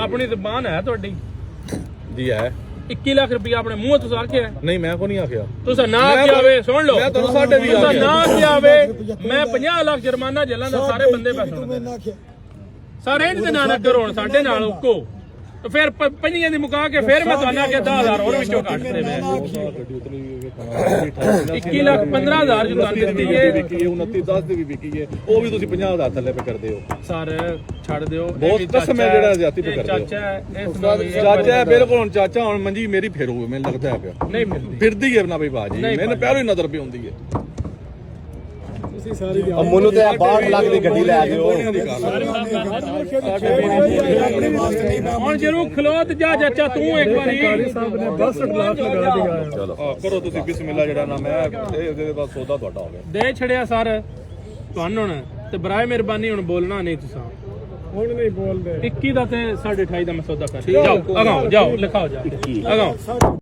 अपनी जुबान है ਤੁਹਾਡੀ जी है 21 ਲੱਖ ਰੁਪਇਆ ਆਪਣੇ ਮੂੰਹ ਤੋਂ ਆਖਿਆ नहीं मैं को नहीं आखिया ਤੁਸੀਂ ਨਾ ਕਿਹਾ ਵੇ ਸੁਣ ਲਓ मैं तो 20 ਤੁਸੀਂ ਨਾ ਕਿਹਾ ਵੇ ਮੈਂ 50 ਲੱਖ ਜੁਰਮਾਨਾ ਜੱਲਾਂ ਦਾ ਸਾਰੇ ਬੰਦੇ ਪੈ ਸੁਣਦੇ ਸਾਰੇ ਇਹਦੇ ਨਾਲ ਨਾ ਕਰੋ ਸਾਡੇ ਨਾਲ ਉੱਕੋ ਫਿਰ ਪੰਜੀਆਂ ਦੀ ਮੁਕਾ ਕੇ ਫਿਰ ਮੈਂ ਤੁਹਾਨੂੰ ਆਖਿਆ 10000 ਹੋਰ ਵਿੱਚੋਂ ਕੱਟ ਦੇ ਮੈਂ 21 ਲੱਖ 15000 ਜੋ ਤੁਹਾਨੂੰ ਦਿੱਤੀ ਹੈ 29 10 ਦੀ ਵੀ ਵਿਕੀ ਹੈ ਉਹ ਵੀ ਤੁਸੀਂ 50000 ਥੱਲੇ ਪੇ ਕਰਦੇ ਹੋ ਸਰ ਛੱਡ ਦਿਓ ਬਹੁਤ ਕਸਮ ਹੈ ਜਿਹੜਾ ਜ਼ਿਆਦਤੀ ਪੇ ਕਰਦੇ ਹੋ ਚਾਚਾ ਹੈ ਬਿਲਕੁਲ ਹੁਣ ਚਾਚਾ ਹੁਣ ਮੰਜੀ ਮੇਰੀ ਫੇਰ ਹੋਵੇ ਮੈਨੂੰ ਲੱਗਦਾ ਹੈ ਪਿਆ ਨਹੀਂ ਮਿਲਦੀ ਫਿਰਦੀ ਹੈ ਨਾ ਬਈ ਬਾਜੀ ਮੈਨੂੰ ਪਹਿਲਾਂ ਹੀ ਨਜ਼ਰ ਪਈ ਹੁੰਦੀ ਹੈ ਮੁੱਲ ਤੇ 62 ਲੱਖ ਦੀ ਗੱਡੀ ਲੈ ਦਿਓ ਹੁਣ ਜਰੂਰ ਖਲੋਤ ਜਾ ਚਾਚਾ ਤੂੰ ਇੱਕ ਵਾਰੀ ਸਾਹਿਬ ਨੇ 62 ਲੱਖ ਲਗਾ ਦਿਆ ਚਲੋ ਕਰੋ ਤੁਸੀਂ ਬਿਸਮਿਲ੍ਲਾ ਜਿਹੜਾ ਨਾ ਮੈਂ ਇਹਦੇ ਬਾਅਦ ਸੌਦਾ ਤੁਹਾਡਾ ਹੋ ਗਿਆ ਦੇ ਛੜਿਆ ਸਰ ਤੁਹਾਨੂੰ ਹੁਣ ਤੇ ਬਰਾਏ ਮਿਹਰਬਾਨੀ ਹੁਣ ਬੋਲਣਾ ਨਹੀਂ ਤੁਸੀਂ ਹੁਣ ਨਹੀਂ ਬੋਲਦੇ 21 ਦਾ ਤੇ 28.5 ਦਾ ਮੈਂ ਸੌਦਾ ਕਰ ਜਾਓ ਅਗਾਓ ਜਾਓ ਲਿਖਾਓ ਜਾ ਅਗਾਓ